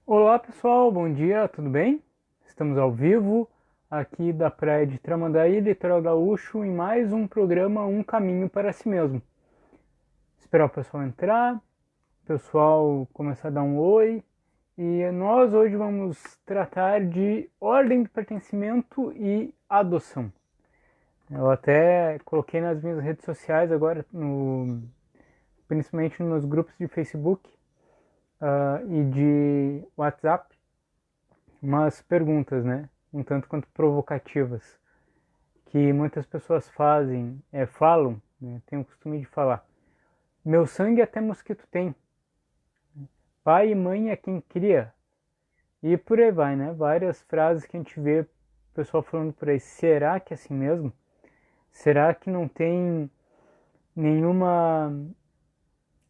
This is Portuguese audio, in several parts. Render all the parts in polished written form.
Olá pessoal, bom dia, tudo bem? Estamos ao vivo aqui da praia de Tramandaí, litoral gaúcho, em mais um programa Um Caminho para Si Mesmo. Esperar o pessoal entrar, o pessoal começar a dar um oi, e nós hoje vamos tratar de ordem de pertencimento e adoção. Eu até coloquei nas minhas redes sociais agora, principalmente nos grupos de Facebook e de WhatsApp, umas perguntas, né? Um tanto quanto provocativas, que muitas pessoas falam, né? Tem o costume de falar. Meu sangue até mosquito tem. Pai e mãe é quem cria. E por aí vai, né? Várias frases que a gente vê o pessoal falando por aí. Será que é assim mesmo? Será que não tem nenhuma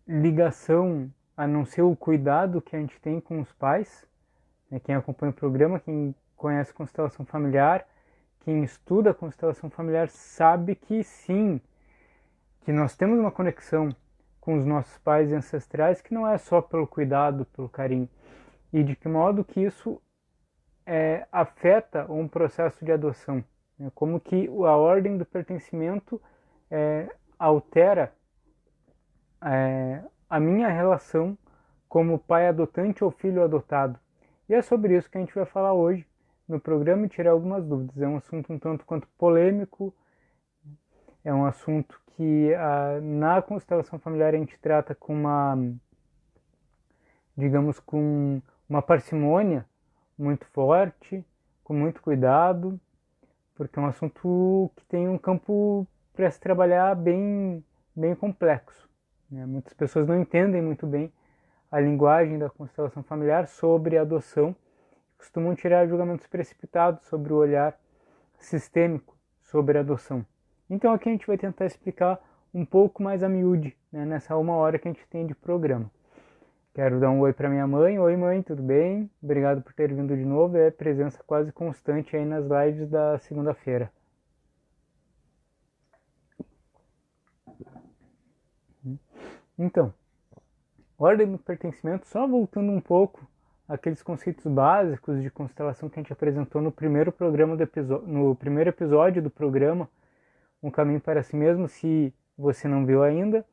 ligação a não ser o cuidado que a gente tem com os pais? Quem acompanha o programa, quem conhece constelação familiar, quem estuda a constelação familiar sabe que sim, que nós temos uma conexão com os nossos pais e ancestrais que não é só pelo cuidado, pelo carinho, e de que modo que isso afeta um processo de adoção, né? Como que a ordem do pertencimento altera a minha relação como pai adotante ou filho adotado. E é sobre isso que a gente vai falar hoje no programa e tirar algumas dúvidas. É um assunto um tanto quanto polêmico, é um assunto que na constelação familiar a gente trata com digamos, com uma parcimônia muito forte, com muito cuidado, porque é um assunto que tem um campo para se trabalhar bem complexo, né? Muitas pessoas não entendem muito bem a linguagem da constelação familiar sobre a adoção, costumam tirar julgamentos precipitados sobre o olhar sistêmico sobre a adoção. Então aqui a gente vai tentar explicar um pouco mais a miúde, né, nessa uma hora que a gente tem de programa. Quero dar um oi para minha mãe. Oi mãe, tudo bem? Obrigado por ter vindo de novo. É presença quase constante aí nas lives da segunda-feira. Então, ordem do pertencimento, só voltando um pouco àqueles conceitos básicos de constelação que a gente apresentou no primeiro programa no primeiro episódio do programa Um Caminho para Si Mesmo. Se você não viu ainda,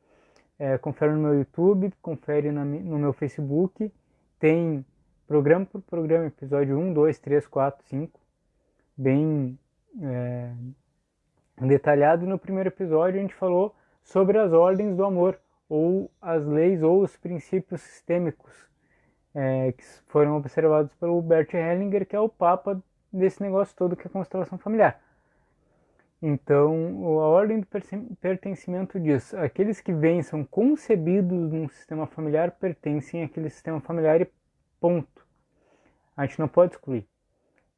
confere no meu YouTube, confere no meu Facebook. Tem programa por programa, episódio 1, 2, 3, 4, 5, bem detalhado. E no primeiro episódio a gente falou sobre as ordens do amor, ou as leis ou os princípios sistêmicos que foram observados pelo Bert Hellinger, que é o papa desse negócio todo que é a constelação familiar. Então, a ordem do pertencimento diz: aqueles que vêm são concebidos num sistema familiar pertencem àquele sistema familiar e ponto. A gente não pode excluir.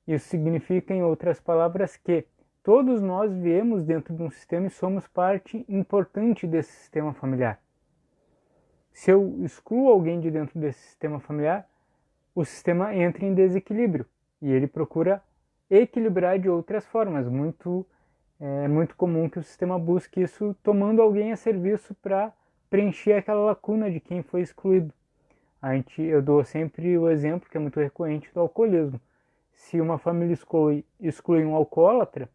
Isso significa, em outras palavras, que todos nós viemos dentro de um sistema e somos parte importante desse sistema familiar. Se eu excluo alguém de dentro desse sistema familiar, o sistema entra em desequilíbrio e ele procura equilibrar de outras formas. É muito comum que o sistema busque isso tomando alguém a serviço para preencher aquela lacuna de quem foi excluído. Eu dou sempre o exemplo, que é muito recorrente, do alcoolismo. Se uma família exclui um alcoólatra,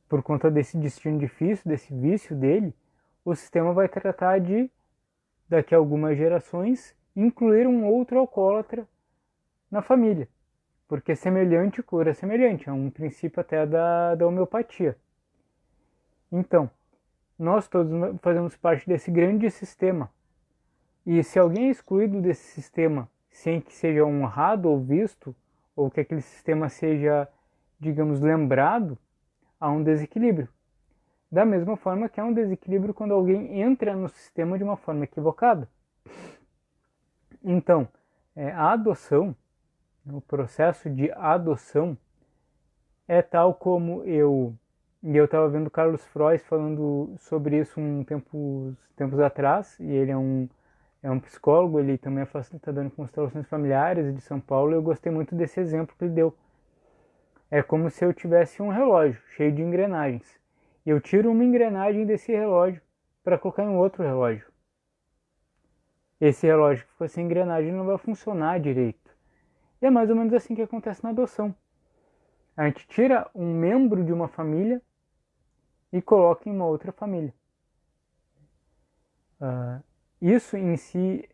por conta desse destino difícil, desse vício dele, o sistema vai tratar de, daqui a algumas gerações, incluir um outro alcoólatra na família. Porque semelhante cura semelhante, é um princípio até da homeopatia. Então, nós todos fazemos parte desse grande sistema. E se alguém é excluído desse sistema sem que seja honrado ou visto, ou que aquele sistema seja, digamos, lembrado, há um desequilíbrio. Da mesma forma que há um desequilíbrio quando alguém entra no sistema de uma forma equivocada. Então, a adoção, o processo de adoção, é tal como eu estava vendo Carlos Frois falando sobre isso tempos atrás, e ele é um psicólogo, ele também é facilitador em constelações familiares de São Paulo, e eu gostei muito desse exemplo que ele deu. É como se eu tivesse um relógio cheio de engrenagens. Eu tiro uma engrenagem desse relógio para colocar em outro relógio. esse relógio que ficou sem engrenagem não vai funcionar direito. E é mais ou menos assim que acontece na adoção. A gente tira um membro de uma família e coloca em uma outra família. Isso em si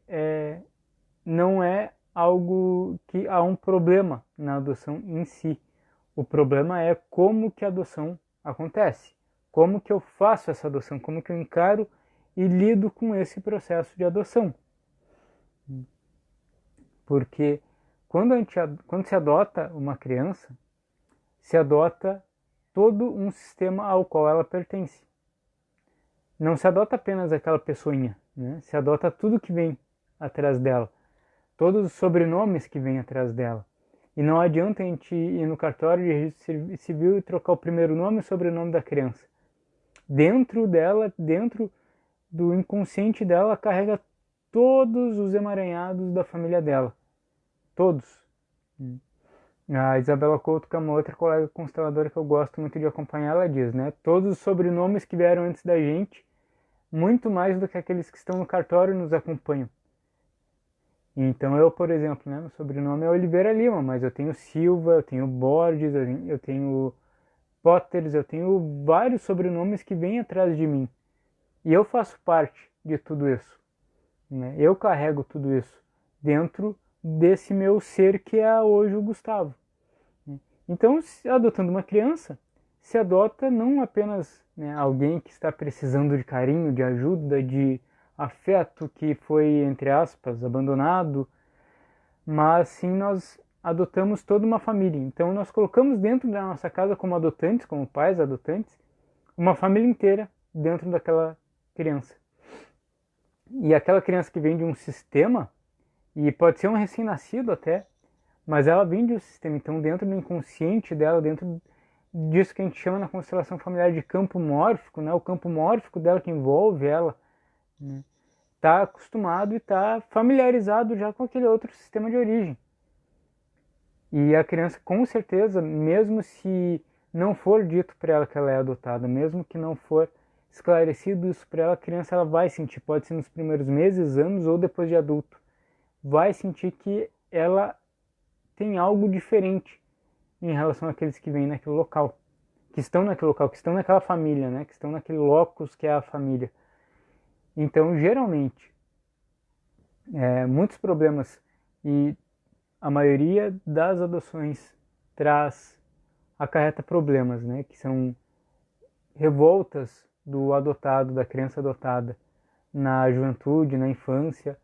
não é algo que há um problema na adoção em si. O problema é como que a adoção acontece, como que eu faço essa adoção, como que eu encaro e lido com esse processo de adoção. Porque quando se adota uma criança, se adota todo um sistema ao qual ela pertence. Não se adota apenas aquela pessoinha, né? Se adota tudo que vem atrás dela, todos os sobrenomes que vêm atrás dela. E não adianta a gente ir no cartório de registro civil e trocar o primeiro nome e o sobrenome da criança. Dentro dela, dentro do inconsciente dela, carrega todos os emaranhados da família dela. Todos. A Isabela Couto, que é uma outra colega consteladora que eu gosto muito de acompanhar, ela diz, né? Todos os sobrenomes que vieram antes da gente, muito mais do que aqueles que estão no cartório, nos acompanham. Então eu, por exemplo, né, meu sobrenome é Oliveira Lima, mas eu tenho Silva, eu tenho Borges, eu tenho Potters, eu tenho vários sobrenomes que vêm atrás de mim. E eu faço parte de tudo isso. Né? Eu carrego tudo isso dentro desse meu ser que é hoje o Gustavo. Então, adotando uma criança, se adota não apenas, né, alguém que está precisando de carinho, de ajuda, de afeto, que foi, entre aspas, abandonado, mas sim nós adotamos toda uma família. Então nós colocamos dentro da nossa casa como adotantes, como pais adotantes, uma família inteira dentro daquela criança. E aquela criança que vem de um sistema, e pode ser um recém-nascido até, mas ela vem de um sistema, então dentro do inconsciente dela, dentro disso que a gente chama na constelação familiar de campo mórfico, né? O campo mórfico dela que envolve ela, né? Está acostumado e está familiarizado já com aquele outro sistema de origem. E a criança, com certeza, mesmo se não for dito para ela que ela é adotada, mesmo que não for esclarecido isso para ela, a criança ela vai sentir, pode ser nos primeiros meses, anos ou depois de adulto, vai sentir que ela tem algo diferente em relação àqueles que vêm naquele local, que estão naquele local, que estão naquela família, né? Que estão naquele locus que é a família. Então, geralmente, muitos problemas e a maioria das adoções acarreta problemas, né? Que são revoltas do adotado, da criança adotada na juventude, na infância.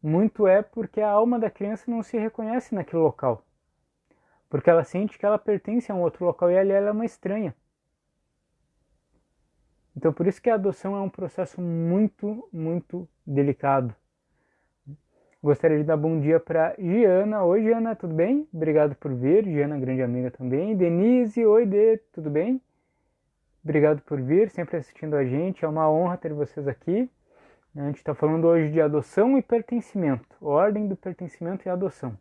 Muito é porque a alma da criança não se reconhece naquele local. Porque ela sente que ela pertence a um outro local e ali ela é uma estranha. Então por isso que a adoção é um processo muito, muito delicado. Gostaria de dar bom dia para Giana. Oi Giana, tudo bem? Obrigado por vir. Giana, grande amiga também. Denise, oi Dê, tudo bem? Obrigado por vir, sempre assistindo a gente. É uma honra ter vocês aqui. A gente está falando hoje de adoção e pertencimento. Ordem do pertencimento e adoção.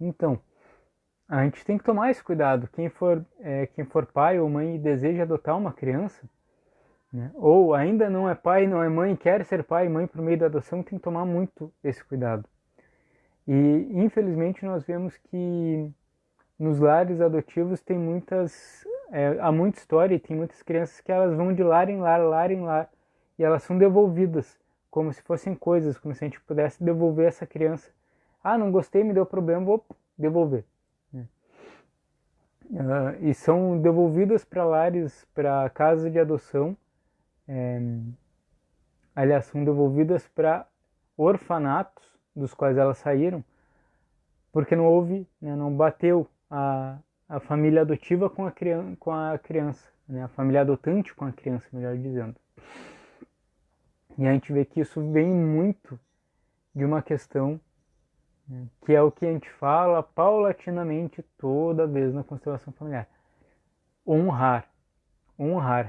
Então, a gente tem que tomar esse cuidado. Quem for pai ou mãe e deseja adotar uma criança, né, ou ainda não é pai, não é mãe, quer ser pai e mãe por meio da adoção, tem que tomar muito esse cuidado. E infelizmente nós vemos que nos lares adotivos tem há muita história e tem muitas crianças que elas vão de lar em lar, e elas são devolvidas como se fossem coisas, como se a gente pudesse devolver essa criança. Ah, não gostei, me deu problema, vou devolver. E são devolvidas para lares, para casas de adoção, aliás, são devolvidas para orfanatos dos quais elas saíram, porque não houve, né, não bateu a família adotiva com a criança, né, a família adotante com a criança, melhor dizendo. E a gente vê que isso vem muito de uma questão, né, que é o que a gente fala paulatinamente toda vez na constelação familiar. Honrar,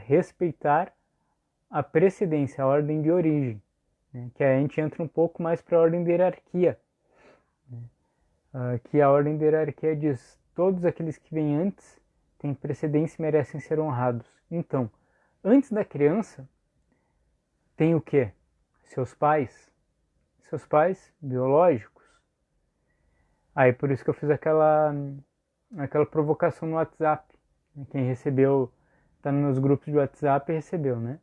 respeitar a precedência, a ordem de origem, né, que aí a gente entra um pouco mais para a ordem de hierarquia, né, que a ordem de hierarquia diz: todos aqueles que vêm antes têm precedência e merecem ser honrados. Então, antes da criança, tem o quê? Seus pais biológicos. Aí por isso que eu fiz aquela provocação no WhatsApp. Quem recebeu, tá nos meus grupos de WhatsApp, recebeu, né?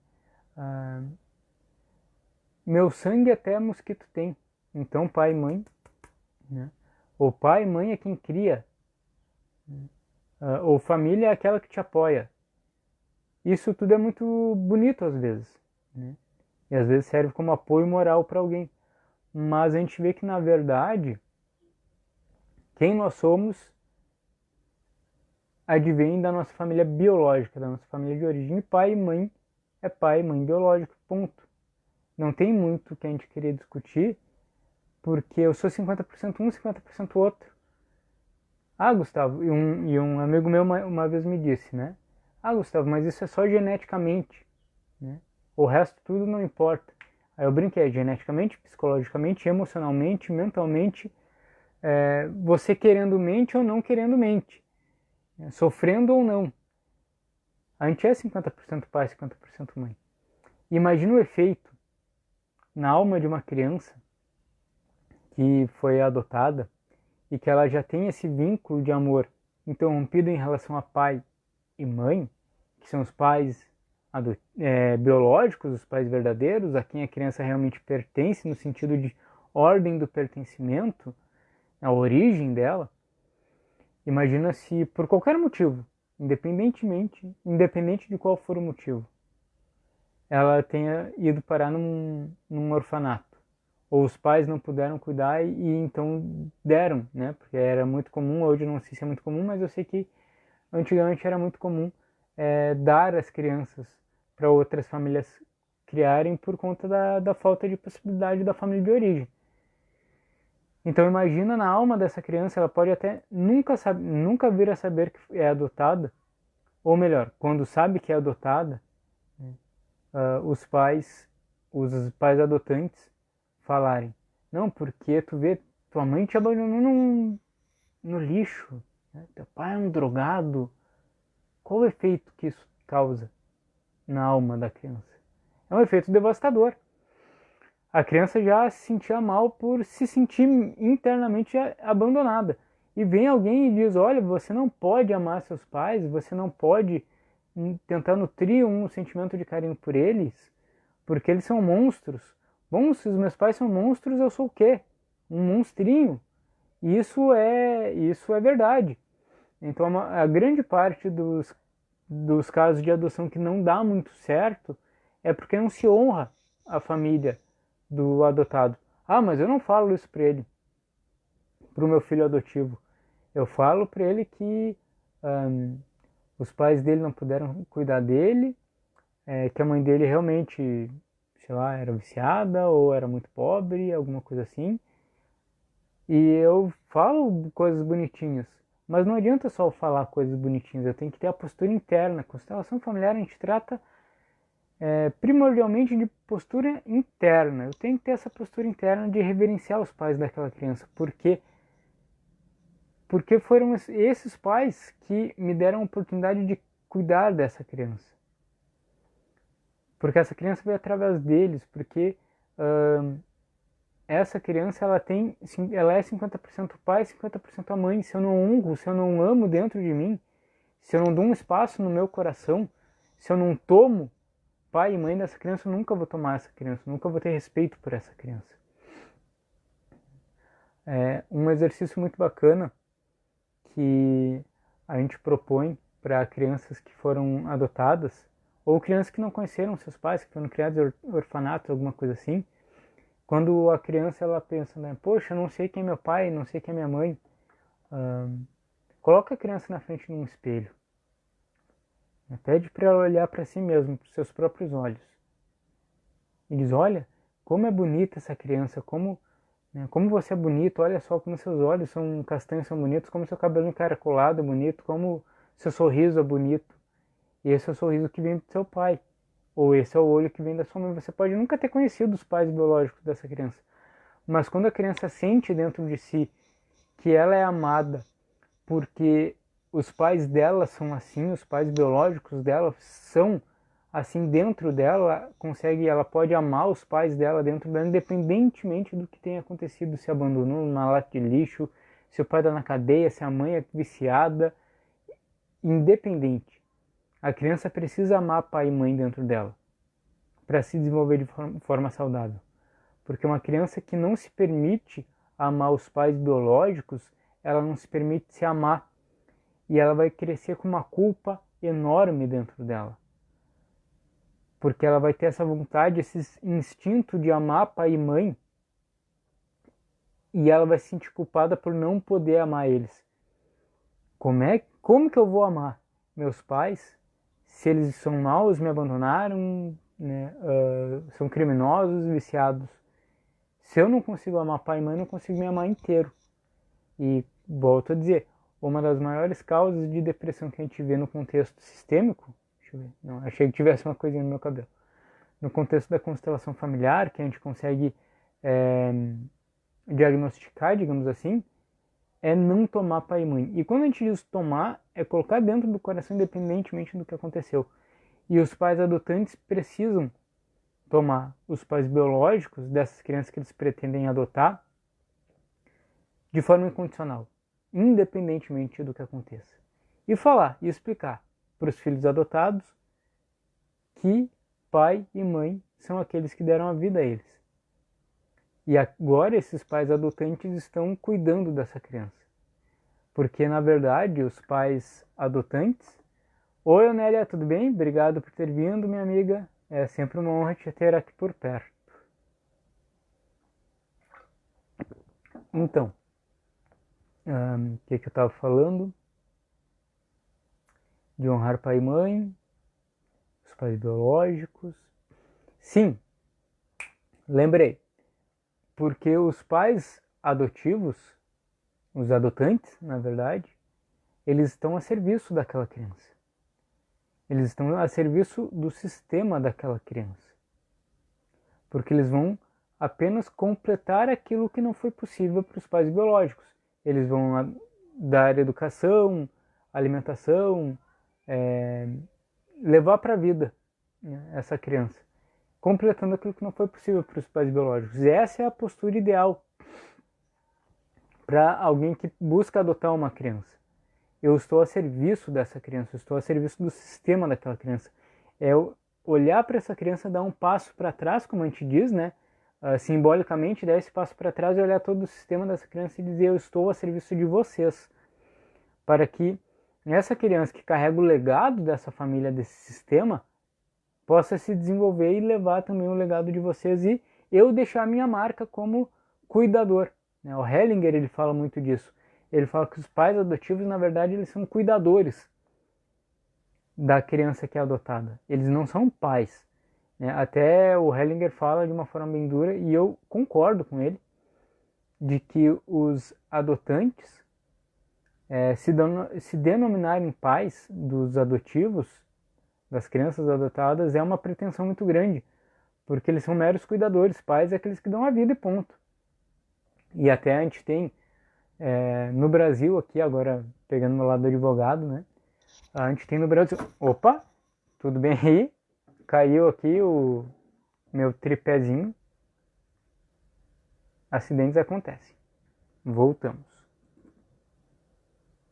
Meu sangue até mosquito tem. Então pai e mãe, né? Ou pai e mãe é quem cria. Ou família é aquela que te apoia. Isso tudo é muito bonito às vezes, né? E às vezes serve como apoio moral para alguém. Mas a gente vê que na verdade, quem nós somos advém da nossa família biológica, da nossa família de origem. E pai e mãe é pai e mãe biológico, ponto. Não tem muito que a gente queria discutir, porque eu sou 50% um, 50% outro. Ah, Gustavo, e um amigo meu uma vez me disse, né? Ah, Gustavo, mas isso é só geneticamente, né? O resto tudo não importa. Aí eu brinquei, geneticamente, psicologicamente, emocionalmente, mentalmente, você querendo mente ou não querendo mente, né? Sofrendo ou não. A gente é 50% pai, 50% mãe. Imagina o efeito na alma de uma criança que foi adotada e que ela já tem esse vínculo de amor interrompido em relação a pai e mãe, que são os pais biológicos, os pais verdadeiros, a quem a criança realmente pertence, no sentido de ordem do pertencimento, a origem dela. Imagina se por qualquer motivo, independente de qual for o motivo, ela tenha ido parar num orfanato, ou os pais não puderam cuidar e então deram, né? Porque era muito comum, hoje eu não sei se é muito comum, mas eu sei que antigamente era muito comum dar as crianças para outras famílias criarem por conta da falta de possibilidade da família de origem. Então imagina na alma dessa criança, ela pode até nunca vir a saber que é adotada, ou melhor, quando sabe que é adotada, os pais adotantes falarem, não, porque tu vê, tua mãe te abandonou no lixo, né? Teu pai é um drogado. Qual o efeito que isso causa na alma da criança? É um efeito devastador. A criança já se sentia mal por se sentir internamente abandonada. E vem alguém e diz, olha, você não pode amar seus pais, você não pode tentar nutrir um sentimento de carinho por eles, porque eles são monstros. Bom, se os meus pais são monstros, eu sou o quê? Um monstrinho. E isso é verdade. Então a grande parte dos casos de adoção que não dá muito certo é porque não se honra a família do adotado. Ah, mas eu não falo isso para ele, para o meu filho adotivo. Eu falo para ele que os pais dele não puderam cuidar dele, que a mãe dele realmente, sei lá, era viciada ou era muito pobre, alguma coisa assim. E eu falo coisas bonitinhas, mas não adianta só falar coisas bonitinhas, eu tenho que ter a postura interna. Constelação familiar a gente trata primordialmente de postura interna. Eu tenho que ter essa postura interna de reverenciar os pais daquela criança, porque foram esses pais que me deram a oportunidade de cuidar dessa criança. Porque essa criança veio através deles, porque essa criança ela é 50% pai, 50% a mãe. Se eu não honro, se eu não amo dentro de mim, se eu não dou um espaço no meu coração, se eu não tomo pai e mãe dessa criança, eu nunca vou tomar essa criança, nunca vou ter respeito por essa criança. É um exercício muito bacana que a gente propõe para crianças que foram adotadas, ou crianças que não conheceram seus pais, que foram criados em orfanato, alguma coisa assim. Quando a criança ela pensa, né, poxa, eu não sei quem é meu pai, não sei quem é minha mãe, coloca a criança na frente de um espelho. Pede para ela olhar para si mesma, para os seus próprios olhos. E diz, olha, como é bonita essa criança, como você é bonito, olha só como seus olhos são castanhos, são bonitos, como seu cabelo encaracolado é bonito, como seu sorriso é bonito. E esse é o sorriso que vem do seu pai. Ou esse é o olho que vem da sua mãe. Você pode nunca ter conhecido os pais biológicos dessa criança. Mas quando a criança sente dentro de si que ela é amada porque os pais dela são assim, os pais biológicos dela são assim dentro dela ela pode amar os pais dela dentro dela, independentemente do que tenha acontecido, se abandonou numa lata de lixo, se o pai está na cadeia, se a mãe é viciada, independente. A criança precisa amar pai e mãe dentro dela para se desenvolver de forma saudável. Porque uma criança que não se permite amar os pais biológicos, ela não se permite se amar. E ela vai crescer com uma culpa enorme dentro dela. Porque ela vai ter essa vontade, esse instinto de amar pai e mãe. E ela vai se sentir culpada por não poder amar eles. Como que eu vou amar meus pais se eles são maus, me abandonaram, né, são criminosos, viciados? Se eu não consigo amar pai e mãe, eu não consigo me amar inteiro. E volto a dizer, uma das maiores causas de depressão que a gente vê no contexto sistêmico, deixa eu ver, não, achei que tivesse uma coisinha no meu cabelo, no contexto da constelação familiar, que a gente consegue diagnosticar, digamos assim, é não tomar pai e mãe. E quando a gente diz tomar, é colocar dentro do coração independentemente do que aconteceu. E os pais adotantes precisam tomar os pais biológicos dessas crianças que eles pretendem adotar de forma incondicional, independentemente do que aconteça. E falar e explicar para os filhos adotados que pai e mãe são aqueles que deram a vida a eles. E agora esses pais adotantes estão cuidando dessa criança. Porque, na verdade, os pais adotantes... Oi, Onélia, tudo bem? Obrigado por ter vindo, minha amiga. É sempre uma honra te ter aqui por perto. Então, o que eu estava falando? De honrar pai e mãe, os pais biológicos. Sim, lembrei. Porque os pais adotivos, os adotantes, na verdade, eles estão a serviço daquela criança. Eles estão a serviço do sistema daquela criança. Porque eles vão apenas completar aquilo que não foi possível para os pais biológicos. Eles vão dar educação, alimentação, levar para a vida, né, essa criança, completando aquilo que não foi possível para os pais biológicos. E essa é a postura ideal para alguém que busca adotar uma criança. Eu estou a serviço dessa criança, eu estou a serviço do sistema daquela criança. É olhar para essa criança, dar um passo para trás, como a gente diz, né? Simbolicamente, dar esse passo para trás e olhar todo o sistema dessa criança e dizer: eu estou a serviço de vocês. Para que essa criança que carrega o legado dessa família, desse sistema, possa se desenvolver e levar também o legado de vocês e eu deixar a minha marca como cuidador. O Hellinger, ele fala muito disso. Ele fala que os pais adotivos, na verdade, eles são cuidadores da criança que é adotada. Eles não são pais. Até o Hellinger fala de uma forma bem dura, e eu concordo com ele, de que os adotantes, se denominarem pais dos adotivos, das crianças adotadas, é uma pretensão muito grande, porque eles são meros cuidadores. Pais é aqueles que dão a vida e ponto. E até a gente tem no Brasil aqui, agora pegando meu lado do advogado, né? A gente tem no Brasil... Opa! Tudo bem aí? Caiu aqui o meu tripézinho. Acidentes acontecem. Voltamos.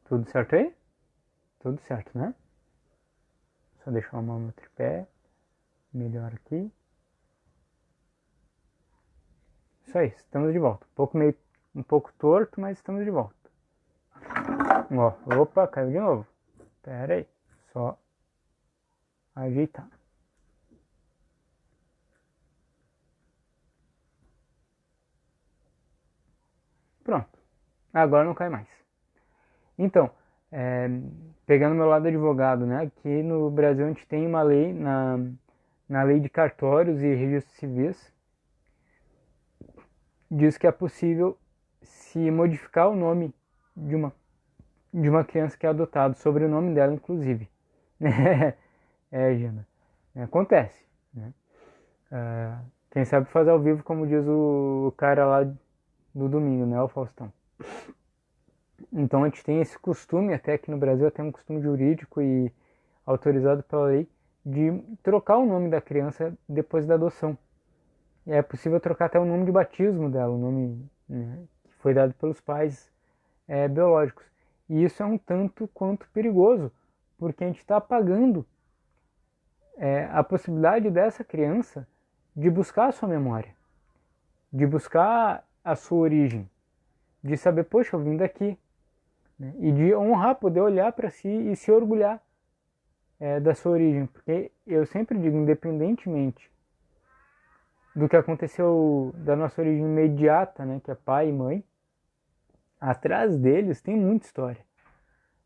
Tudo certo aí? Tudo certo, né? Só deixar eu arrumar meu tripé. Melhor aqui. Isso aí, estamos de volta. Um pouco torto, mas estamos de volta. Ó, opa, caiu de novo. Pera aí, só ajeitar. Pronto, agora não cai mais. Então, pegando meu lado advogado, né? Aqui no Brasil a gente tem uma lei, na lei de cartórios e registros civis, diz que é possível se modificar o nome de uma criança que é adotada, sobre o nome dela, inclusive. Gina. Acontece, né? Quem sabe faz ao vivo, como diz o cara lá do domingo, né? O Faustão. Então a gente tem esse costume, até aqui no Brasil, até um costume jurídico e autorizado pela lei, de trocar o nome da criança depois da adoção. É possível trocar até o nome de batismo dela, o nome, né, que foi dado pelos pais biológicos. E isso é um tanto quanto perigoso, porque a gente está apagando a possibilidade dessa criança de buscar a sua memória, de buscar a sua origem, de saber, poxa, eu vim daqui, né? E de honrar, poder olhar para si e se orgulhar da sua origem, porque eu sempre digo, independentemente do que aconteceu da nossa origem imediata, né, que é pai e mãe, atrás deles tem muita história.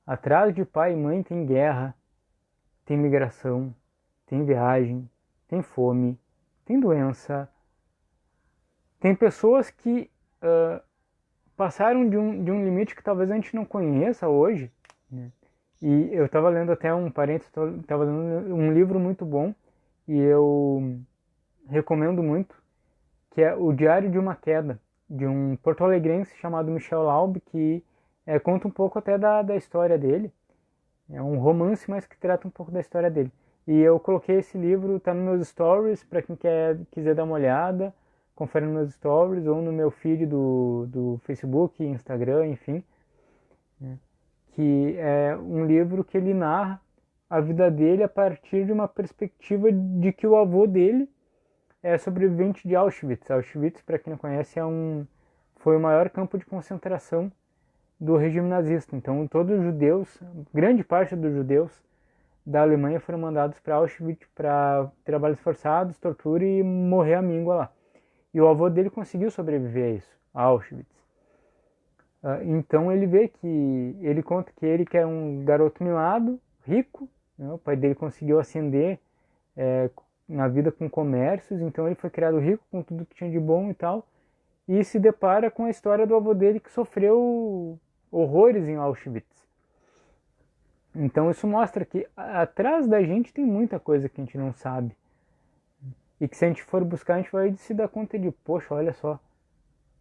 Atrás de pai e mãe tem guerra, tem migração, tem viagem, tem fome, tem doença, tem pessoas que passaram de um limite que talvez a gente não conheça hoje, né? E eu estava lendo até um parênteses, estava lendo um livro muito bom e eu recomendo muito, que é O Diário de uma Queda, de um porto-alegrense chamado Michel Laub, que conta um pouco até da história dele. É um romance, mas que trata um pouco da história dele. E eu coloquei esse livro, tá nos meus stories, para quem quiser dar uma olhada, confere nos meus stories ou no meu feed do Facebook, Instagram, enfim. Né? Que é um livro que ele narra a vida dele a partir de uma perspectiva de que o avô dele é sobrevivente de Auschwitz. Auschwitz, para quem não conhece, foi o maior campo de concentração do regime nazista. Então, todos os judeus, grande parte dos judeus da Alemanha foram mandados para Auschwitz para trabalhos forçados, tortura e morrer à míngua lá. E o avô dele conseguiu sobreviver a isso, a Auschwitz. Então ele conta que ele que é um garoto mimado, rico, né? O pai dele conseguiu ascender na vida com comércios, então ele foi criado rico com tudo que tinha de bom e tal, e se depara com a história do avô dele que sofreu horrores em Auschwitz. Então isso mostra que atrás da gente tem muita coisa que a gente não sabe. E que se a gente for buscar, a gente vai se dar conta de, poxa, olha só,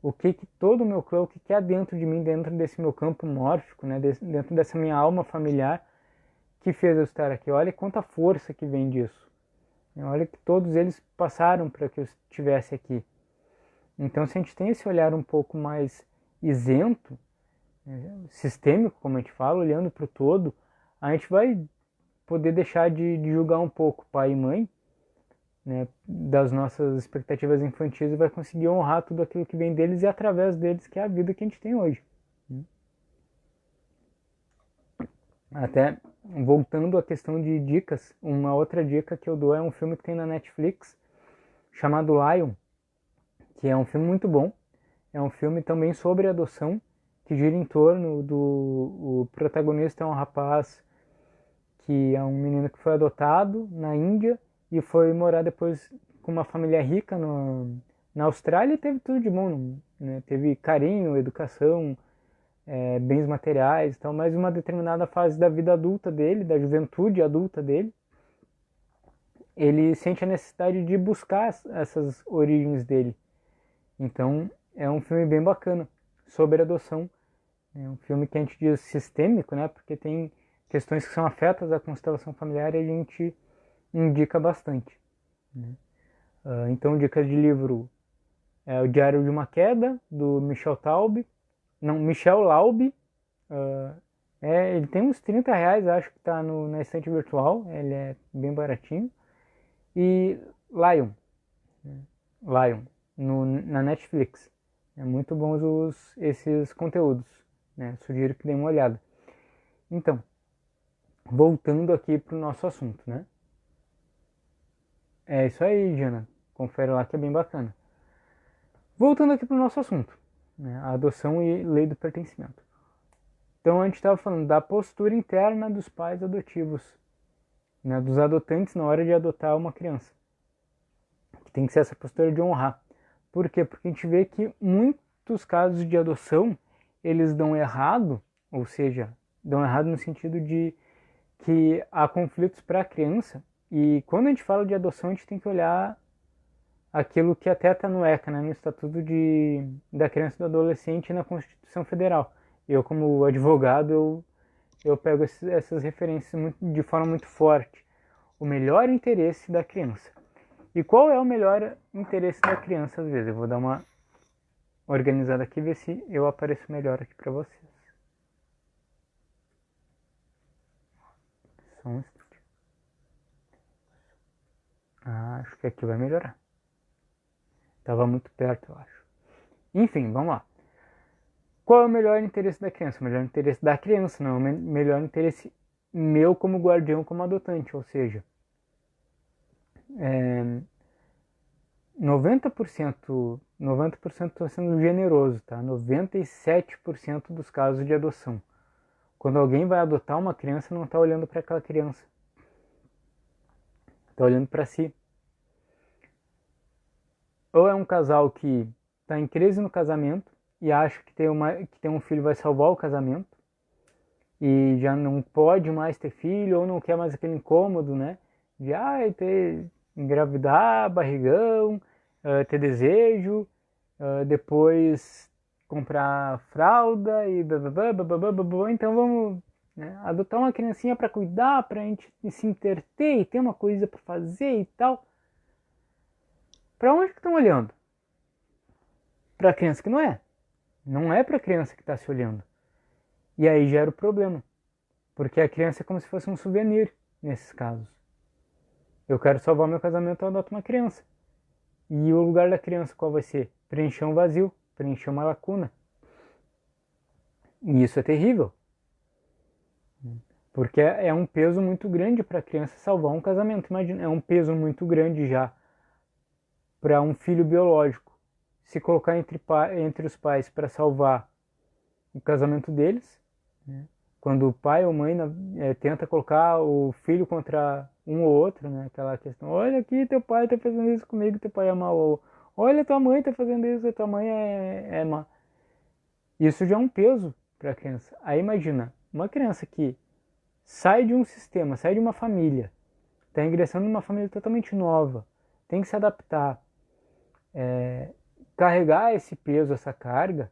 o que todo o meu clã, o que há dentro de mim, dentro desse meu campo mórfico, né, dentro dessa minha alma familiar, que fez eu estar aqui. Olha quanta força que vem disso. Olha que todos eles passaram para que eu estivesse aqui. Então, se a gente tem esse olhar um pouco mais isento, sistêmico, como a gente fala, olhando para o todo, a gente vai poder deixar de julgar um pouco pai e mãe, né, das nossas expectativas infantis, e vai conseguir honrar tudo aquilo que vem deles e através deles, que é a vida que a gente tem hoje. Até voltando à questão de dicas, uma outra dica que eu dou é um filme que tem na Netflix chamado Lion, que é um filme muito bom. É um filme também sobre adoção, que gira em torno o protagonista é um rapaz que é um menino que foi adotado na Índia e foi morar depois com uma família rica na Austrália, e teve tudo de bom, né? Teve carinho, educação, bens materiais e tal, mas em uma determinada fase da vida adulta dele, da juventude adulta dele, ele sente a necessidade de buscar essas origens dele. Então é um filme bem bacana sobre adoção. É um filme que a gente diz sistêmico, né? Porque tem questões que são afetas à constelação familiar e a gente indica bastante, né? Então, dicas de livro O Diário de uma Queda, do Michel Laub. Ele tem uns R$ 30, acho que está na estante virtual, ele é bem baratinho. E Lion, na Netflix. É muito bons esses conteúdos, né? Sugiro que dêem uma olhada. Então, voltando aqui para o nosso assunto, né? É isso aí, Diana. Confere lá que é bem bacana. Voltando aqui para o nosso assunto, né? A adoção e lei do pertencimento. Então a gente estava falando da postura interna dos pais adotivos, né? Dos adotantes na hora de adotar uma criança. Que tem que ser essa postura de honrar. Por quê? Porque a gente vê que muitos casos de adoção, eles dão errado, ou seja, dão errado no sentido de que há conflitos para a criança. E quando a gente fala de adoção, a gente tem que olhar aquilo que até está no ECA, né, no Estatuto da Criança e do Adolescente e na Constituição Federal. Eu, como advogado, eu pego essas referências de forma muito forte. o melhor interesse da criança. E qual é o melhor interesse da criança, às vezes? Eu vou dar uma organizada aqui, ver se eu apareço melhor aqui para vocês. Só um instante. Acho que aqui vai melhorar. Estava muito perto, eu acho. Enfim, vamos lá. Qual é o melhor interesse da criança? O melhor interesse da criança, não é o melhor interesse meu como guardião, como adotante. Ou seja, 90% estou sendo generoso, tá? 97% dos casos de adoção. Quando alguém vai adotar uma criança, não está olhando para aquela criança. Está olhando para si. Ou é um casal que está em crise no casamento e acha que ter um filho vai salvar o casamento e já não pode mais ter filho ou não quer mais aquele incômodo, né? De engravidar, barrigão, ter desejo, depois comprar fralda e então vamos, né, adotar uma criancinha para cuidar, para a gente se entreter e ter uma coisa para fazer e tal. Para onde que estão olhando? Para a criança que não é. Não é para a criança que está se olhando. E aí gera o problema. Porque a criança é como se fosse um souvenir nesses casos. Eu quero salvar meu casamento, eu adoto uma criança. E o lugar da criança qual vai ser? Preencher um vazio, preencher uma lacuna. E isso é terrível. Porque é um peso muito grande para a criança salvar um casamento. Imagina, é um peso muito grande já para um filho biológico se colocar entre os pais para salvar o casamento deles, né? Quando o pai ou mãe tenta colocar o filho contra um ou outro, né? Aquela questão, olha aqui, teu pai está fazendo isso comigo, teu pai é mau, ou olha, tua mãe está fazendo isso, tua mãe é má. Isso já é um peso para a criança. Aí imagina, uma criança que sai de um sistema, sai de uma família, está ingressando numa família totalmente nova, tem que se adaptar, carregar esse peso, essa carga,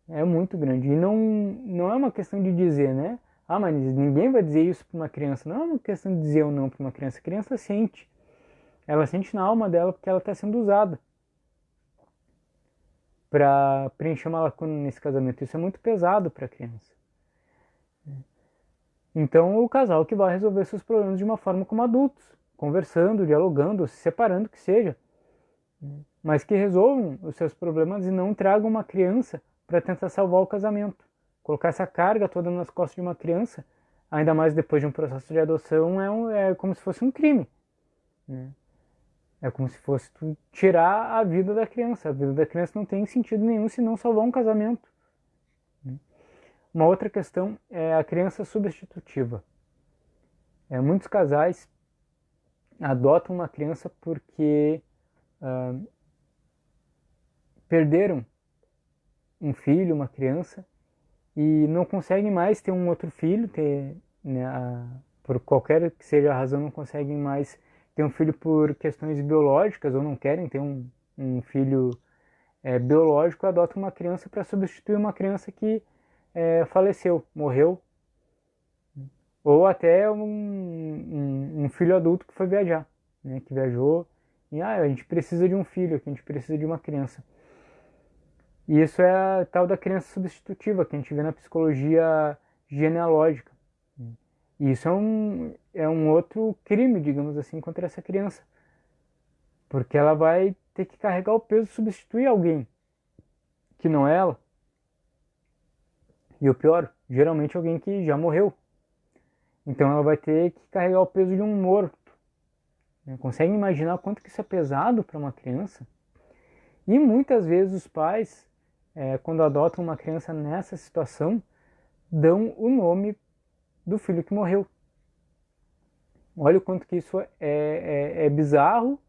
é muito grande. E não é uma questão de dizer, né? Ah, mas ninguém vai dizer isso para uma criança. Não é uma questão de dizer ou não para uma criança. A criança sente. Ela sente na alma dela porque ela está sendo usada para preencher uma lacuna nesse casamento. Isso é muito pesado para a criança. Então, o casal que vai resolver seus problemas de uma forma como adultos, conversando, dialogando, se separando, que seja. Mas que resolvam os seus problemas e não tragam uma criança para tentar salvar o casamento. Colocar essa carga toda nas costas de uma criança, ainda mais depois de um processo de adoção, é como se fosse um crime, né? É como se fosse tu tirar a vida da criança. A vida da criança não tem sentido nenhum se não salvar um casamento. Uma outra questão é a criança substitutiva. Muitos casais adotam uma criança porque perderam um filho, uma criança, e não conseguem mais ter um outro filho, né, por qualquer que seja a razão, não conseguem mais ter um filho por questões biológicas, ou não querem ter um filho biológico, adotam uma criança para substituir uma criança que faleceu, morreu, ou até um filho adulto que foi viajar, né, que viajou, e a gente precisa de um filho, a gente precisa de uma criança. E isso é a tal da criança substitutiva, que a gente vê na psicologia genealógica. E isso é um outro crime, digamos assim, contra essa criança. Porque ela vai ter que carregar o peso de substituir alguém que não é ela. E o pior, geralmente alguém que já morreu. Então ela vai ter que carregar o peso de um morto. Consegue imaginar o quanto que isso é pesado para uma criança? E muitas vezes os pais, quando adotam uma criança nessa situação, dão o nome do filho que morreu. Olha o quanto que isso é bizarro,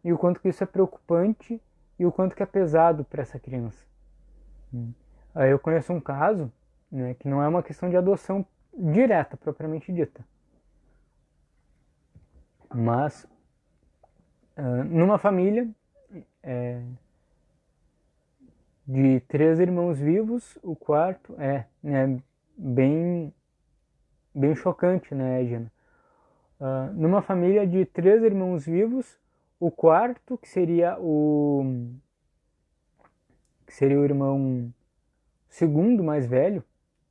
e o quanto que isso é preocupante, e o quanto que é pesado para essa criança. Eu conheço um caso, né, que não é uma questão de adoção direta, propriamente dita. Mas, numa família de 3 irmãos vivos, o quarto né, bem chocante, né, Gina? Numa família de 3 irmãos vivos, o quarto, que seria o irmão segundo mais velho,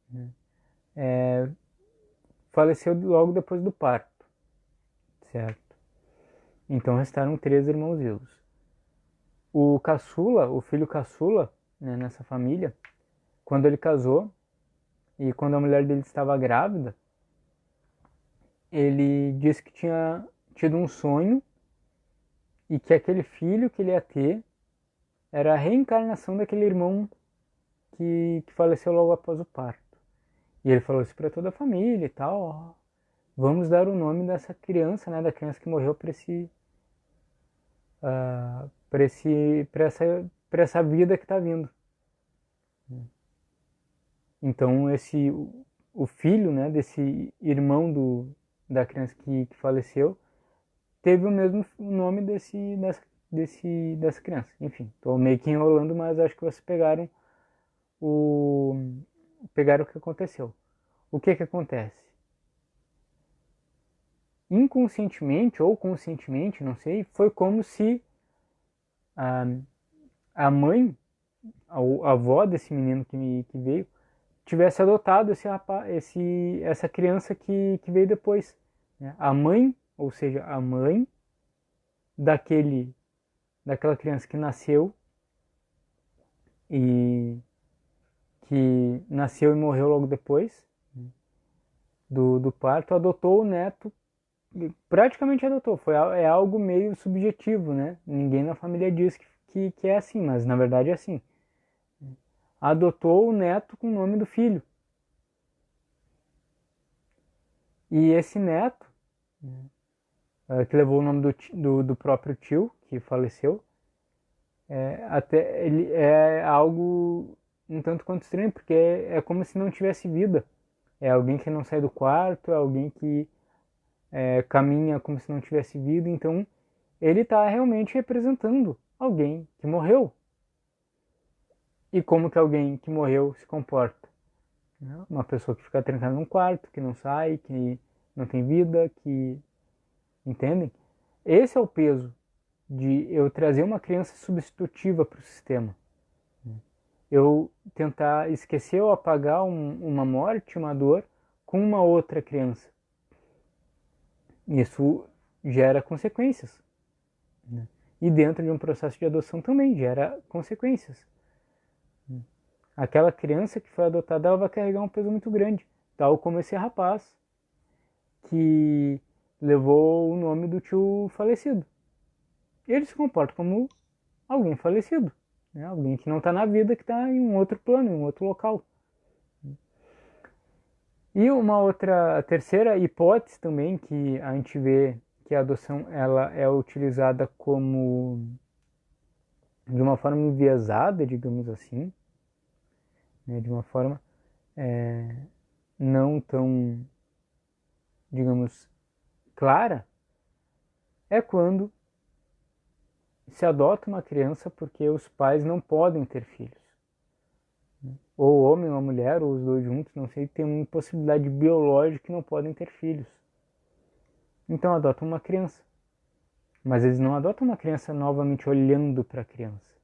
né, faleceu logo depois do parto, certo? Então restaram 3 irmãos vivos. O caçula, o filho caçula, né, nessa família, quando ele casou e quando a mulher dele estava grávida, ele disse que tinha tido um sonho e que aquele filho que ele ia ter era a reencarnação daquele irmão que faleceu logo após o parto. E ele falou isso para toda a família e tal, ó, vamos dar o nome dessa criança, né, da criança que morreu para essa vida que está vindo. Então o filho, né, desse irmão da criança que faleceu teve o mesmo nome dessa criança. Enfim, estou meio que enrolando, mas acho que vocês o pegaram o que aconteceu. O que acontece? Inconscientemente ou conscientemente, não sei, foi como se a mãe, a avó desse menino que veio, tivesse adotado essa criança que veio depois. Né? A mãe, ou seja, a mãe daquela criança que nasceu e morreu logo depois, né, do parto, adotou o neto, praticamente adotou, é algo meio subjetivo, né? Ninguém na família diz que é assim, mas na verdade é assim. Adotou o neto com o nome do filho. E esse neto, que levou o nome do próprio tio, que faleceu, até ele é algo um tanto quanto estranho, porque é como se não tivesse vida. É alguém que não sai do quarto, é alguém que caminha como se não tivesse vida. Então ele está realmente representando alguém que morreu. E como que alguém que morreu se comporta? Uma pessoa que fica trancada num quarto, que não sai, que não tem vida, que... Entendem? Esse é o peso de eu trazer uma criança substitutiva para o sistema. Eu tentar esquecer ou apagar uma morte, uma dor, com uma outra criança. Isso gera consequências. Né? E dentro de um processo de adoção também gera consequências. Aquela criança que foi adotada, ela vai carregar um peso muito grande, tal como esse rapaz que levou o nome do tio falecido. Ele se comporta como alguém falecido, né? Alguém que não está na vida, que está em um outro plano, em um outro local. E uma outra, terceira hipótese também que a gente vê que a adoção ela é utilizada como de uma forma enviesada, digamos assim, né? De uma forma não tão, digamos, clara, é quando se adota uma criança porque os pais não podem ter filhos. Ou o homem ou a mulher, ou os dois juntos, não sei, tem uma impossibilidade biológica que não podem ter filhos. Então adotam uma criança. Mas eles não adotam uma criança novamente olhando para a criança.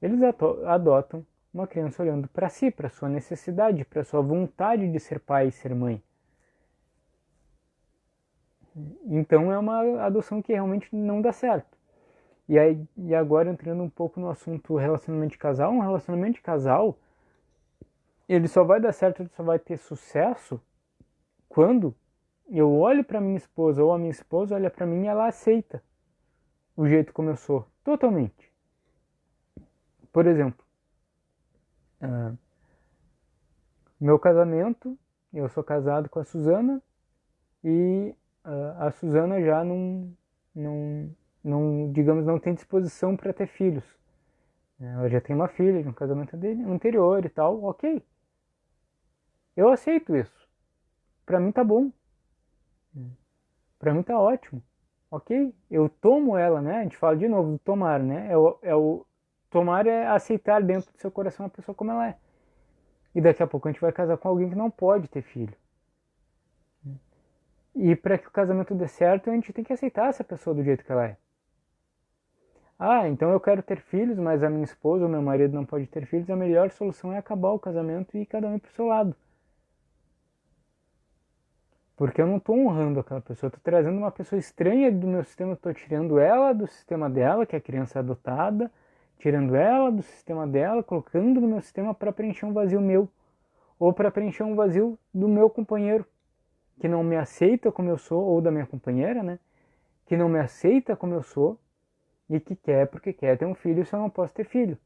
Eles adotam uma criança olhando para si, para sua necessidade, para sua vontade de ser pai e ser mãe. Então é uma adoção que realmente não dá certo. E agora entrando um pouco no assunto relacionamento de casal, um relacionamento de casal, ele só vai dar certo, ele só vai ter sucesso quando eu olho para minha esposa ou a minha esposa olha para mim e ela aceita o jeito como eu sou, totalmente. Por exemplo, meu casamento, eu sou casado com a Suzana e a Suzana já não, digamos, não tem disposição para ter filhos. Ela já tem uma filha de um casamento dele anterior e tal, ok. Eu aceito isso. Pra mim tá bom. Pra mim tá ótimo. Ok? Eu tomo ela, né? A gente fala de novo, tomar, né? Tomar é aceitar dentro do seu coração a pessoa como ela é. E daqui a pouco a gente vai casar com alguém que não pode ter filho. E para que o casamento dê certo, a gente tem que aceitar essa pessoa do jeito que ela é. Ah, então eu quero ter filhos, mas a minha esposa ou meu marido não pode ter filhos. A melhor solução é acabar o casamento e cada um ir pro seu lado. Porque eu não estou honrando aquela pessoa, eu estou trazendo uma pessoa estranha do meu sistema, estou tirando ela do sistema dela, que é a criança adotada, tirando ela do sistema dela, colocando no meu sistema para preencher um vazio meu, ou para preencher um vazio do meu companheiro, que não me aceita como eu sou, ou da minha companheira, né? Que não me aceita como eu sou e que quer porque quer ter um filho se eu não posso ter filho.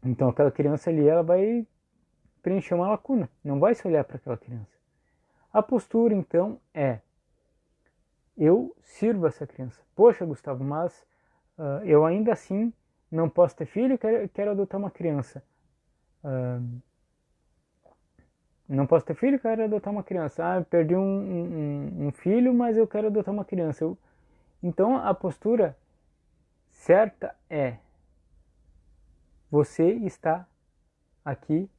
Então aquela criança ali, ela vai preencher uma lacuna, não vai se olhar para aquela criança. A postura, então, é: eu sirvo essa criança. Poxa, Gustavo, mas eu ainda assim não posso ter filho e quero adotar uma criança. Não posso ter filho e quero adotar uma criança. Ah, eu perdi um filho, mas eu quero adotar uma criança. Então, a postura certa é: você está aqui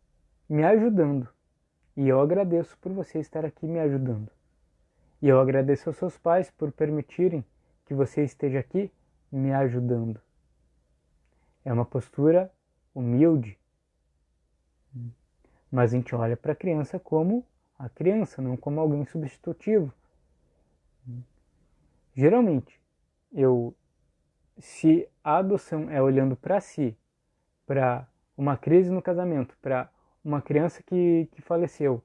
me ajudando. E eu agradeço por você estar aqui me ajudando. E eu agradeço aos seus pais por permitirem que você esteja aqui me ajudando. É uma postura humilde. Mas a gente olha para a criança como a criança, não como alguém substitutivo. Geralmente, se a adoção é olhando para si, para uma crise no casamento, para uma criança que faleceu,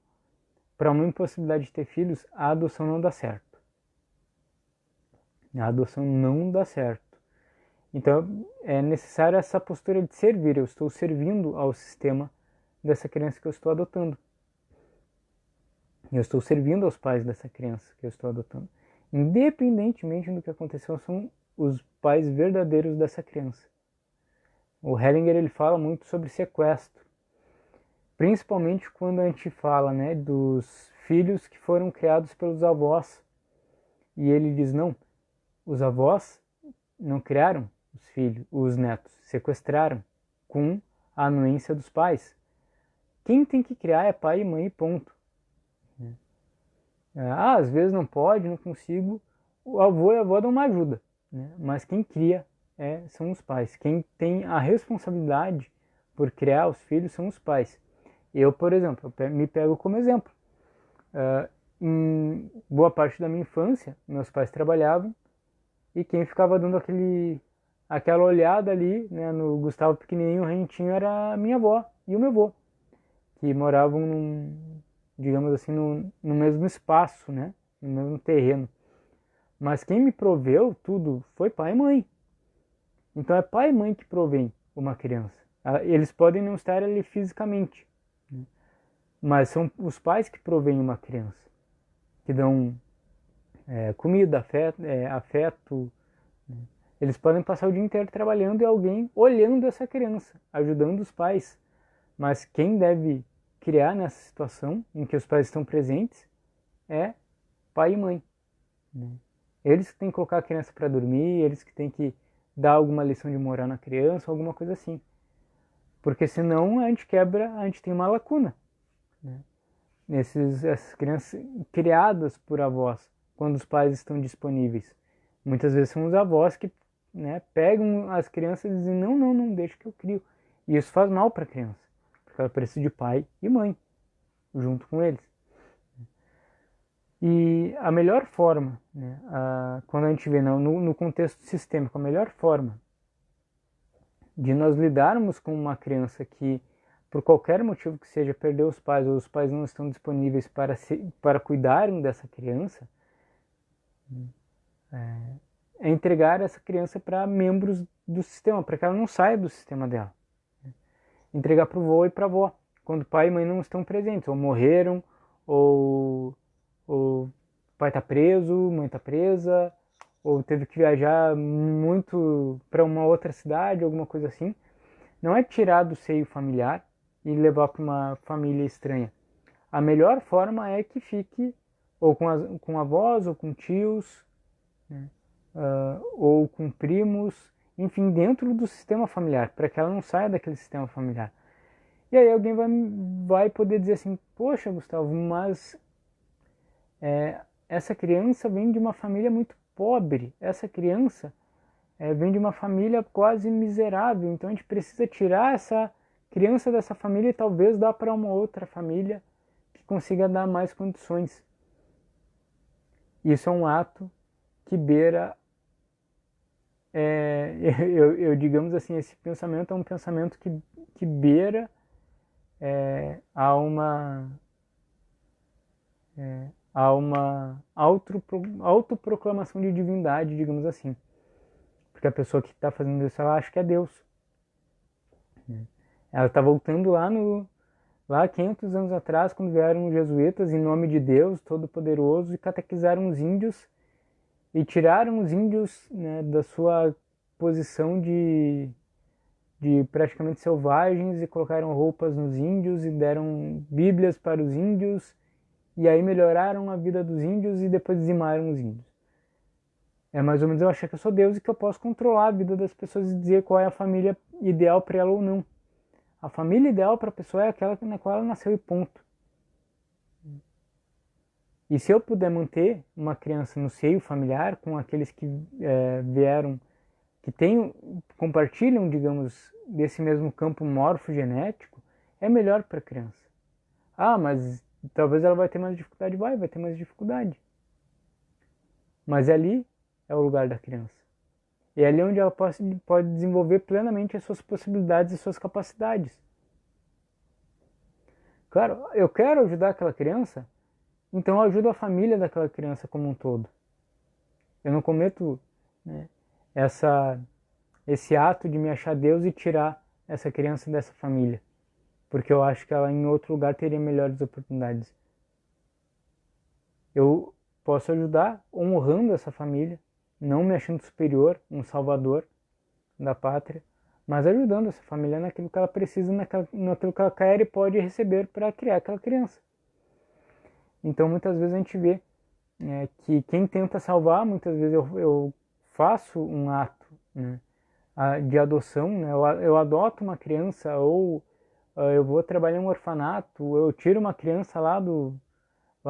para uma impossibilidade de ter filhos, a adoção não dá certo. A adoção não dá certo. Então é necessária essa postura de servir. Eu estou servindo ao sistema dessa criança que eu estou adotando. Eu estou servindo aos pais dessa criança que eu estou adotando. Independentemente do que aconteceu, são os pais verdadeiros dessa criança. O Hellinger ele fala muito sobre sequestro, principalmente quando a gente fala, né, dos filhos que foram criados pelos avós. E ele diz: não, os avós não criaram os filhos, os netos, sequestraram com a anuência dos pais. Quem tem que criar é pai e mãe, ponto. Às vezes não pode, não consigo. O avô e a avó dão uma ajuda, né? Mas quem cria são os pais. Quem tem a responsabilidade por criar os filhos são os pais. Eu, por exemplo, me pego como exemplo. Em boa parte da minha infância, meus pais trabalhavam e quem ficava dando aquela olhada ali, né, no Gustavo pequenininho, rentinho, era a minha avó e o meu avô, que moravam digamos assim, no mesmo espaço, né, no mesmo terreno. Mas quem me proveu tudo foi pai e mãe. Então é pai e mãe que provém uma criança. Eles podem não estar ali fisicamente, né, mas são os pais que provêm uma criança, que dão comida, afeto. Né. Eles podem passar o dia inteiro trabalhando e alguém olhando essa criança, ajudando os pais. Mas quem deve criar nessa situação em que os pais estão presentes é pai e mãe. Né? Eles que têm que colocar a criança para dormir, eles que têm que dar alguma lição de moral na criança, alguma coisa assim. Porque senão a gente tem uma lacuna. Né? Essas crianças criadas por avós, quando os pais estão disponíveis. Muitas vezes são os avós que, né, pegam as crianças e dizem: não, não, não, deixa que eu crio. E isso faz mal para a criança, porque ela precisa de pai e mãe junto com eles. E a melhor forma, né, quando a gente vê no contexto sistêmico, a melhor forma de nós lidarmos com uma criança que, por qualquer motivo que seja, perdeu os pais ou os pais não estão disponíveis para cuidarem dessa criança, é entregar essa criança para membros do sistema, para que ela não saia do sistema dela. Entregar para o vô e para a avó, quando pai e mãe não estão presentes, ou morreram, ou o pai está preso, mãe está presa, ou teve que viajar muito para uma outra cidade, alguma coisa assim. Não é tirar do seio familiar e levar para uma família estranha. A melhor forma é que fique ou com avós, ou com tios, né? Ou com primos, enfim, dentro do sistema familiar, para que ela não saia daquele sistema familiar. E aí alguém vai poder dizer assim: poxa, Gustavo, mas essa criança vem de uma família muito pobre, essa criança vem de uma família quase miserável, então a gente precisa tirar essa criança dessa família e talvez dar para uma outra família que consiga dar mais condições. Isso é um ato que beira, digamos assim, esse pensamento é um pensamento que beira a uma autoproclamação de divindade, digamos assim. Porque a pessoa que está fazendo isso, ela acha que é Deus. Ela está voltando lá 500 anos atrás, quando vieram os jesuítas em nome de Deus Todo-Poderoso e catequizaram os índios e tiraram os índios, né, da sua posição de praticamente selvagens e colocaram roupas nos índios e deram bíblias para os índios e aí melhoraram a vida dos índios e depois dizimaram os índios. É mais ou menos eu achar que eu sou Deus e que eu posso controlar a vida das pessoas e dizer qual é a família ideal para ela ou não. A família ideal para a pessoa é aquela na qual ela nasceu e ponto. E se eu puder manter uma criança no seio familiar com aqueles que vieram, que compartilham, digamos, desse mesmo campo morfogenético, é melhor para a criança. Ah, mas talvez ela vai ter mais dificuldade. Vai ter mais dificuldade. Mas ali é o lugar da criança. E é ali onde ela pode desenvolver plenamente as suas possibilidades e suas capacidades. Claro, eu quero ajudar aquela criança, então eu ajudo a família daquela criança como um todo. Eu não cometo, né, esse ato de me achar Deus e tirar essa criança dessa família, porque eu acho que ela em outro lugar teria melhores oportunidades. Eu posso ajudar honrando essa família, não me achando superior, um salvador da pátria, mas ajudando essa família naquilo que ela precisa, naquilo que ela quer e pode receber para criar aquela criança. Então muitas vezes a gente vê que quem tenta salvar, muitas vezes eu faço um ato, né, de adoção, né, eu adoto uma criança ou eu vou trabalhar em um orfanato, eu tiro uma criança lá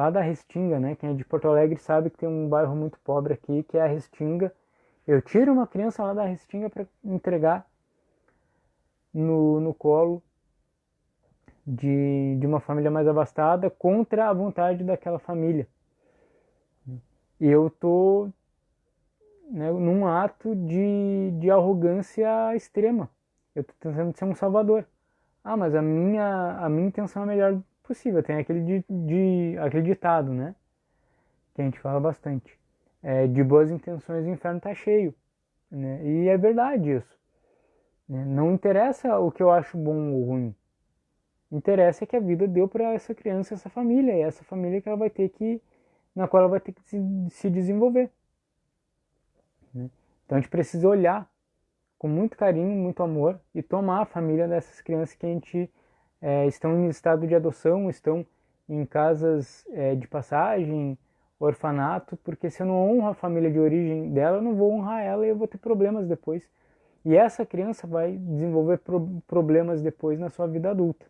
da Restinga, né? Quem é de Porto Alegre sabe que tem um bairro muito pobre aqui, que é a Restinga. Eu tiro uma criança lá da Restinga para entregar no colo de uma família mais abastada contra a vontade daquela família. E eu tô, né, num ato de arrogância extrema. Eu tô tentando ser um salvador. Ah, mas a minha intenção é a melhor possível. Tem aquele ditado, né? Que a gente fala bastante. De boas intenções o inferno tá cheio. Né? E é verdade isso. Né? Não interessa o que eu acho bom ou ruim. Interessa que a vida deu para essa criança, essa família. E essa família que ela vai ter na qual ela vai ter que se desenvolver. Né? Então a gente precisa olhar com muito carinho, muito amor e tomar a família dessas crianças que a gente estão em estado de adoção, estão em casas de passagem, orfanato, porque se eu não honro a família de origem dela, eu não vou honrar ela e eu vou ter problemas depois. E essa criança vai desenvolver problemas depois na sua vida adulta.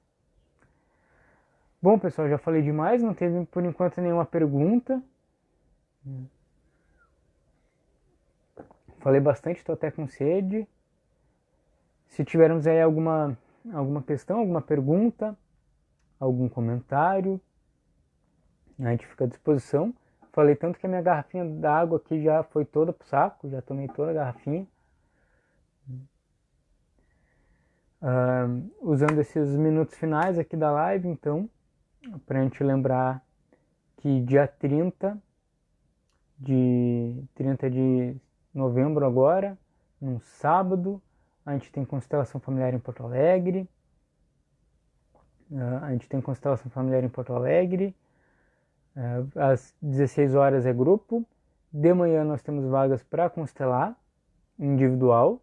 Bom, pessoal, já falei demais, não teve por enquanto nenhuma pergunta. Falei bastante, estou até com sede. Se tivermos aí alguma questão, alguma pergunta, algum comentário, a gente fica à disposição. Falei tanto que a minha garrafinha d'água aqui já foi toda pro saco, já tomei toda a garrafinha. Usando esses minutos finais aqui da live, então, para a gente lembrar que dia 30 de novembro agora, num sábado, a gente tem constelação familiar em Porto Alegre. Às 16 horas é grupo. De manhã nós temos vagas para constelar individual.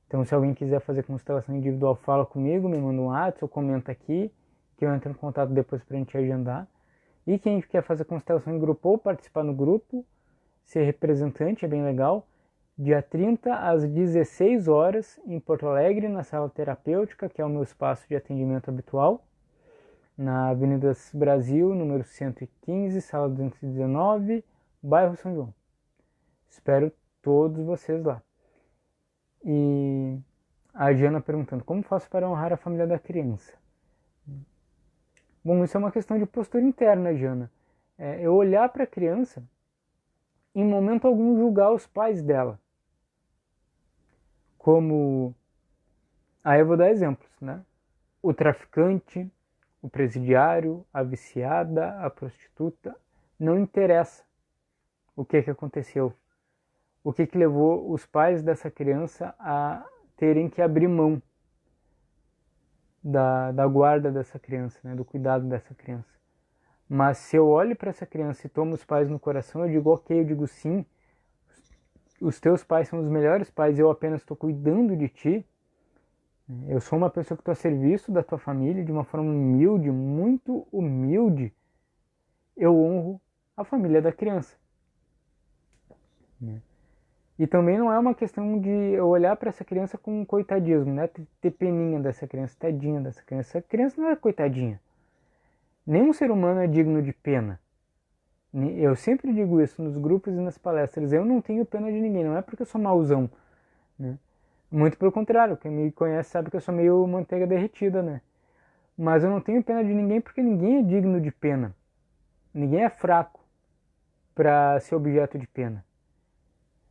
Então se alguém quiser fazer constelação individual, fala comigo, me manda um WhatsApp ou comenta aqui, que eu entro em contato depois para a gente agendar. E quem quer fazer constelação em grupo ou participar no grupo, ser representante, é bem legal. Dia 30 às 16 horas em Porto Alegre, na sala terapêutica, que é o meu espaço de atendimento habitual. na Avenida Brasil, número 115, sala 219, bairro São João. Espero todos vocês lá. E a Jana perguntando, como faço para honrar a família da criança? Bom, isso é uma questão de postura interna, Jana. Eu olhar para a criança, em momento algum julgar os pais dela. Como, aí eu vou dar exemplos, né? O traficante, o presidiário, a viciada, a prostituta, não interessa o que aconteceu. O que levou os pais dessa criança a terem que abrir mão da guarda dessa criança, né? Do cuidado dessa criança. Mas se eu olho para essa criança e tomo os pais no coração, eu digo ok, eu digo sim, os teus pais são os melhores pais, eu apenas estou cuidando de ti. Eu sou uma pessoa que estou a serviço da tua família de uma forma humilde, muito humilde. Eu honro a família da criança. E também não é uma questão de eu olhar para essa criança com um coitadismo, né? Ter peninha dessa criança, tadinha dessa criança. Essa criança não é coitadinha. Nenhum ser humano é digno de pena. Eu sempre digo isso nos grupos e nas palestras. Eu não tenho pena de ninguém, não é porque eu sou mauzão, né? Muito pelo contrário, quem me conhece sabe que eu sou meio manteiga derretida, né? Mas eu não tenho pena de ninguém porque ninguém é digno de pena. Ninguém é fraco para ser objeto de pena.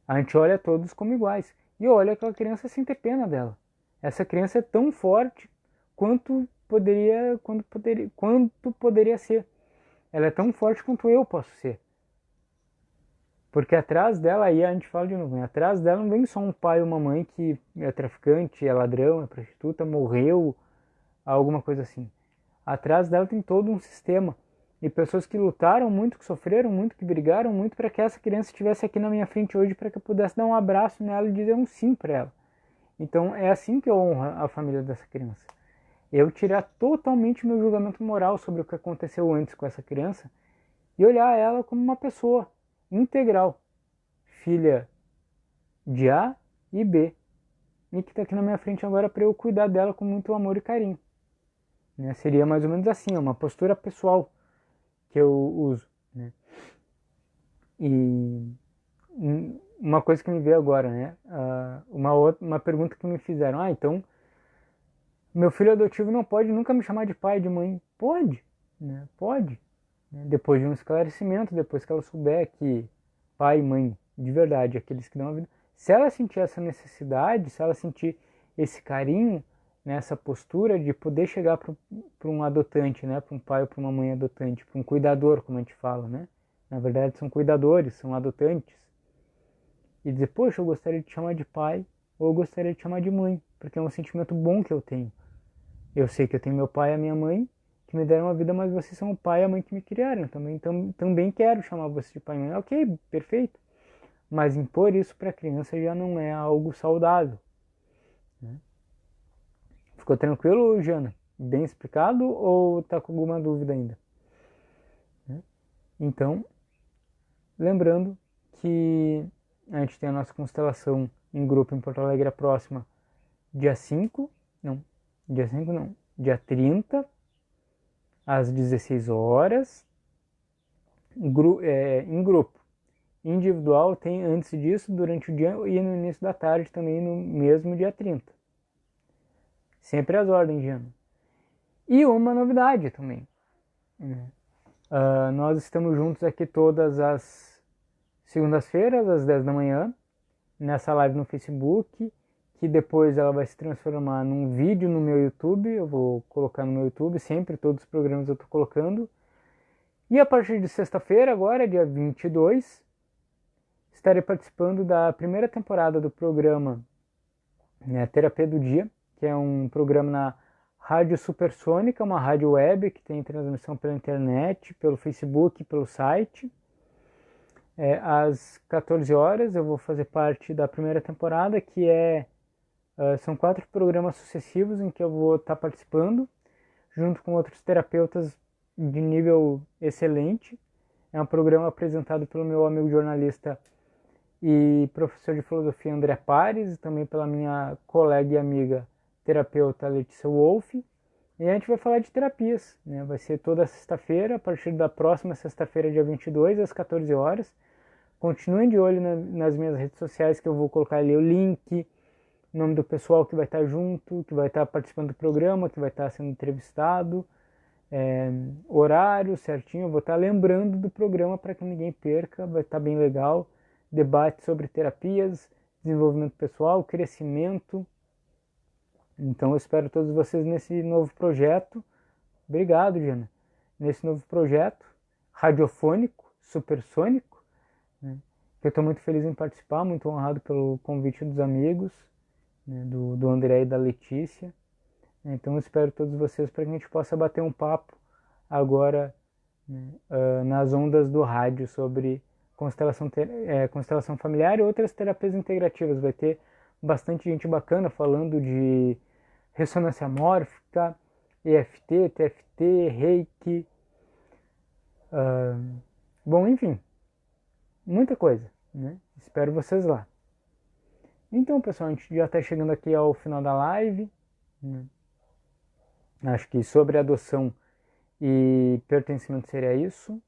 A gente olha todos como iguais. E olha aquela criança sem ter pena dela. Essa criança é tão forte quanto poderia ser. Ela é tão forte quanto eu posso ser. Porque atrás dela, aí a gente fala de novo, né? Atrás dela não vem só um pai ou uma mãe que é traficante, é ladrão, é prostituta, morreu, alguma coisa assim. Atrás dela tem todo um sistema. E pessoas que lutaram muito, que sofreram muito, que brigaram muito para que essa criança estivesse aqui na minha frente hoje, para que eu pudesse dar um abraço nela e dizer um sim para ela. Então é assim que eu honro a família dessa criança. Eu tirar totalmente meu julgamento moral sobre o que aconteceu antes com essa criança e olhar ela como uma pessoa integral, filha de A e B, e que está aqui na minha frente agora para eu cuidar dela com muito amor e carinho. Né? Seria mais ou menos assim, uma postura pessoal que eu uso. Né? E uma coisa que me veio agora, né? Uma pergunta que me fizeram, então meu filho adotivo não pode nunca me chamar de pai, de mãe? Pode, né? Pode. Depois de um esclarecimento, depois que ela souber que pai e mãe, de verdade, aqueles que dão a vida, se ela sentir essa necessidade, se ela sentir esse carinho, né, essa postura de poder chegar para um adotante, né, para um pai ou para uma mãe adotante, para um cuidador, como a gente fala, né? Na verdade são cuidadores, são adotantes. E dizer, poxa, eu gostaria de te chamar de pai ou eu gostaria de te chamar de mãe, porque é um sentimento bom que eu tenho. Eu sei que eu tenho meu pai e a minha mãe, que me deram a vida, mas vocês são o pai e a mãe que me criaram. Também quero chamar vocês de pai e mãe. Ok, perfeito. Mas impor isso para a criança já não é algo saudável. Né? Ficou tranquilo, Jana? Bem explicado ou tá com alguma dúvida ainda? Né? Então, lembrando que a gente tem a nossa constelação em grupo em Porto Alegre, a próxima, dia 30, às 16 horas, em grupo. Individual tem antes disso, durante o dia e no início da tarde também, no mesmo dia 30. Sempre as ordens, Jana. E uma novidade também. Né? Nós estamos juntos aqui todas as segundas-feiras, às 10 da manhã, nessa live no Facebook, que depois ela vai se transformar num vídeo no meu YouTube. Eu vou colocar no meu YouTube, sempre todos os programas eu estou colocando. E a partir de sexta-feira, agora, dia 22, estarei participando da primeira temporada do programa, né, Terapia do Dia, que é um programa na Rádio Supersônica, uma rádio web que tem transmissão pela internet, pelo Facebook, pelo site. Às 14 horas eu vou fazer parte da primeira temporada, que são 4 programas sucessivos em que eu vou estar participando, junto com outros terapeutas de nível excelente. É um programa apresentado pelo meu amigo jornalista e professor de filosofia André Pares, e também pela minha colega e amiga terapeuta Letícia Wolff. E a gente vai falar de terapias, né? Vai ser toda sexta-feira, a partir da próxima sexta-feira, dia 22, às 14 horas. Continuem de olho nas minhas redes sociais, que eu vou colocar ali o link, o nome do pessoal que vai estar junto, que vai estar participando do programa, que vai estar sendo entrevistado, horário certinho, eu vou estar lembrando do programa para que ninguém perca, vai estar bem legal. Debate sobre terapias, desenvolvimento pessoal, crescimento. Então eu espero todos vocês nesse novo projeto. Obrigado, Diana. Nesse novo projeto radiofônico, supersônico, né, que eu estou muito feliz em participar, muito honrado pelo convite dos amigos, né, do André e da Letícia. Então eu espero todos vocês para que a gente possa bater um papo agora, né, nas ondas do rádio sobre constelação familiar e outras terapias integrativas. Vai ter bastante gente bacana falando de ressonância mórfica, EFT, TFT, Reiki. Bom, enfim, muita coisa, né? Espero vocês lá. Então, pessoal, a gente já está chegando aqui ao final da live, né? Acho que sobre adoção e pertencimento seria isso,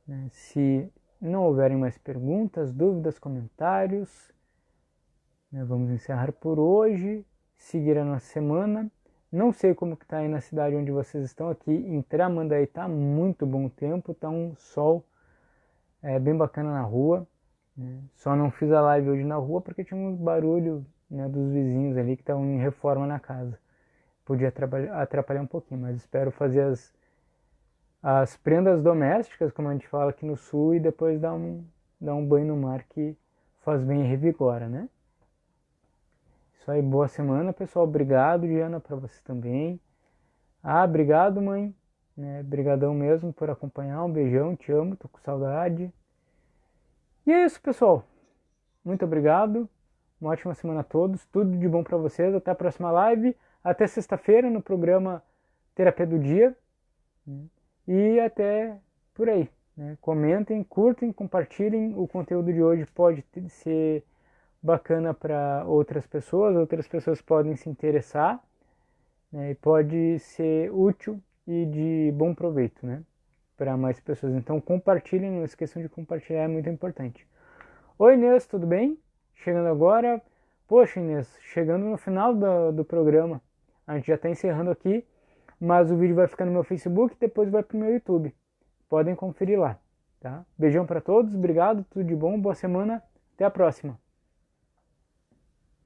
né? Se não houverem mais perguntas, dúvidas, comentários, né, vamos encerrar por hoje, seguir a nossa semana. Não sei como que está aí na cidade onde vocês estão. Aqui em Tramandaí está muito bom tempo, está um sol bem bacana na rua, né? Só não fiz a live hoje na rua porque tinha um barulho, né, dos vizinhos ali que estavam em reforma na casa. Podia atrapalhar um pouquinho, mas espero fazer as prendas domésticas, como a gente fala aqui no sul, e depois dar um banho no mar que faz bem e revigora, né? Isso aí, boa semana, pessoal. Obrigado, Diana, para você também. Obrigado, mãe. Né? Brigadão mesmo por acompanhar. Um beijão, te amo, tô com saudade. E é isso, pessoal. Muito obrigado. Uma ótima semana a todos. Tudo de bom para vocês. Até a próxima live. Até sexta-feira no programa Terapia do Dia. E até por aí, né? Comentem, curtem, compartilhem. O conteúdo de hoje pode ser bacana para outras pessoas podem se interessar, né? E pode ser útil e de bom proveito, né, para mais pessoas. Então compartilhem, não esqueçam de compartilhar, é muito importante. Oi, Inês, tudo bem? Chegando agora. Poxa, Inês, chegando no final do programa. A gente já está encerrando aqui, mas o vídeo vai ficar no meu Facebook e depois vai para o meu YouTube. Podem conferir lá, tá? Beijão para todos, obrigado, tudo de bom, boa semana, até a próxima.